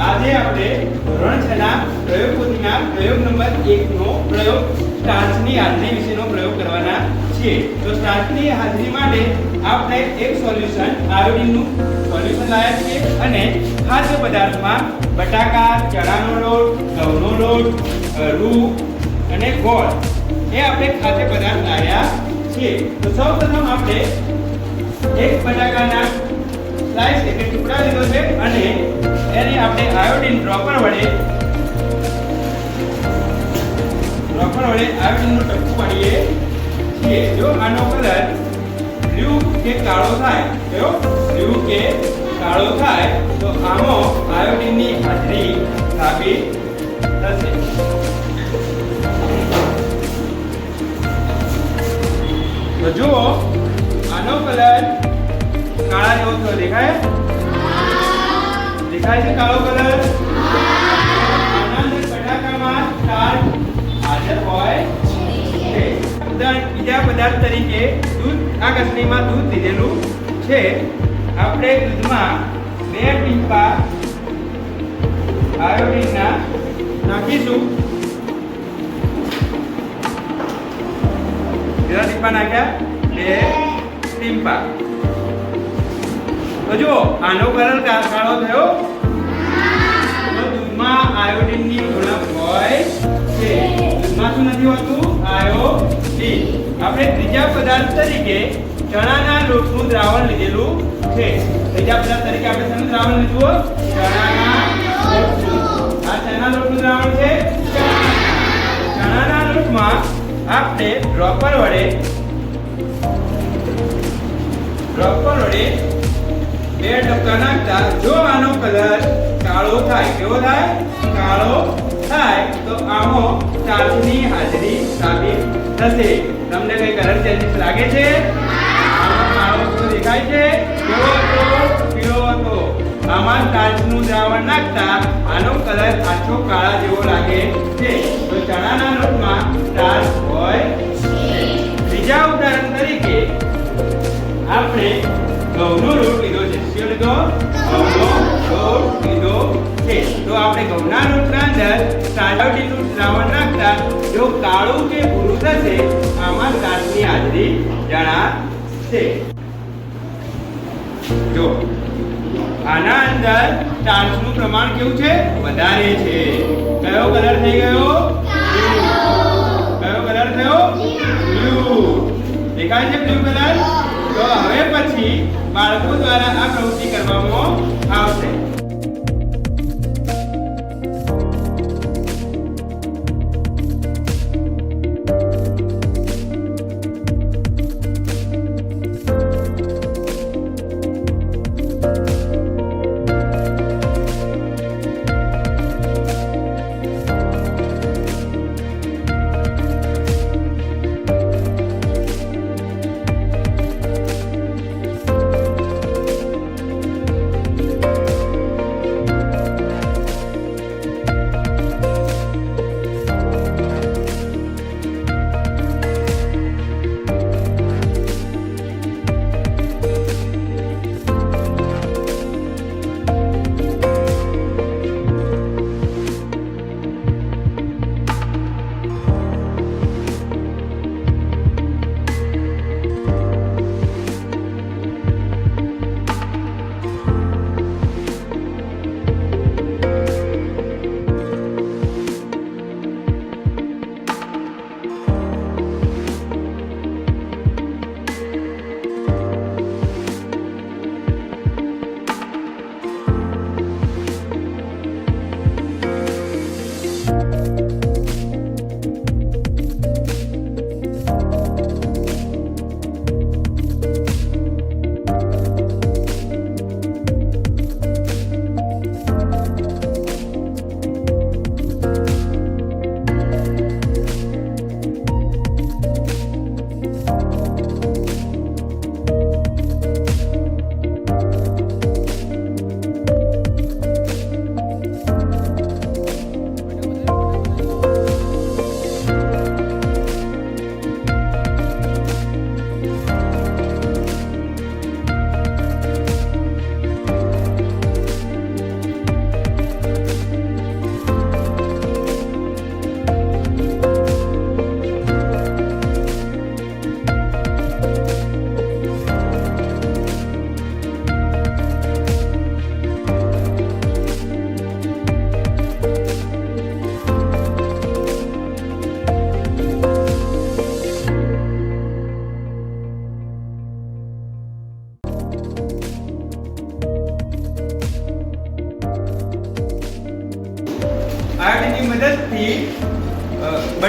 આજે આપણે ધોરણ 6 ના પ્રયોગ પોથીના પ્રયોગ નંબર 1 નો પ્રયોગ સ્ટાર્ચની હાજરી વિશેનો પ્રયોગ કરવાના છીએ. તો સ્ટાર્ચની હાજરી માટે આપણે એક સોલ્યુશન આયોડિનનું સોલ્યુશન લાવ્યા છીએ અને ખાદ્ય પદાર્થમાં બટાકા, ચણાનો લોટ, ઘઉંનો લોટ, રૂ અને ગોળ એ આપણે ખાદ્ય પદાર્થ લાવ્યા છીએ. તો સૌપ્રથમ આપણે એક બટાકાના સ્લાઇસ એટલે ટુકડા લીધો છે અને એને આપણે આયોડિન ડ્રોપર વડે આયોડિનનું ટપકું પાડીએ છીએ. જો આનો કલર બ્લુ કે કાળો થાય, કયો બ્લુ કે કાળો થાય તો આમાં આયોડિનની હાજરી સાબિત થશે. તો જુઓ આનો કલર કાળા જેવો થયો દેખાય છે કાળો કલર. આના અંદર બટાકામાં સ્ટાર્ચ હાજર હોય છે. બીજા પદાર્થ તરીકે દૂધ, આ કસનીમાં દૂધ લીધેલું છે. આપણે દૂધમાં 2 ટીપા આયોડિનના નાખીશું. કેટલા ટીપા નાખ્યા? 2 ટીપા. તો જો આનો કલર કાળો થયો તો દૂધમાં આયોડિનની ઉણપ હોય છે. દૂધમાં શું નથી હોતું? આયોડિન. આપણે ત્રીજા પદાર્થ તરીકે ચણાના લોટનું દ્રાવણ લીધેલું છે. ત્રીજા પદાર્થ તરીકે આપણે શેનું દ્રાવણ લીધું? ચણાના લોટનું. આ ચણાના લોટનું દ્રાવણ છે. ચણાના લોટમાં આપણે ડ્રોપર વડે 2 ટપકા નાખતા જો આનો કલર કાળો થાય, કેવો થાય? કાળો થાય તો આમાં સ્ટાર્ચની હાજરી સાબિત થશે. તમને કઈ કલર ચેન્જીસ લાગે છે? આમાં કાળો તો દેખાય છે, કેવો હતો? પીળો હતો. આમાં સ્ટાર્ચનું દ્રાવણ નાખતા આનો કલર આછો કાળા જેવો લાગે છે. તો ચણાના લોટમાં સ્ટાર્ચ હોય છે. બીજા ઉદાહરણ તરીકે આપણે ઘઉંનો લોટ લીધો છે. શું લીધો? ઘઉંનો લોટ લીધો છે. તો આપણે ઘઉંના લોટના અંદર આયોડિનનું દ્રાવણ નાખતા જો કાળું કે ભૂરું થશે આમાં સ્ટાર્ચની હાજરી જણાશે. જો આના અંદર સ્ટાર્ચનું પ્રમાણ કેવું છે? વધારે છે. કયો કલર થઈ ગયો? કયો કલર થયો? બ્લુ. દેખાય છે બ્લુ કલર? તો હવે પછી બાળકો દ્વારા આ પ્રવૃત્તિ કરવામાં આવશે.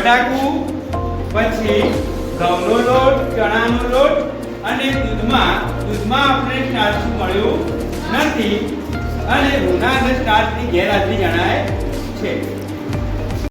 બટાકુ, પછી ઘઉંનો લોટ, ચણાનો લોટ અને દૂધમાં આપણે સ્ટાર્ચ મળ્યું નથી અને રૂના અંદર સ્ટાર્ચની ગેરહાજરી જણાય છે.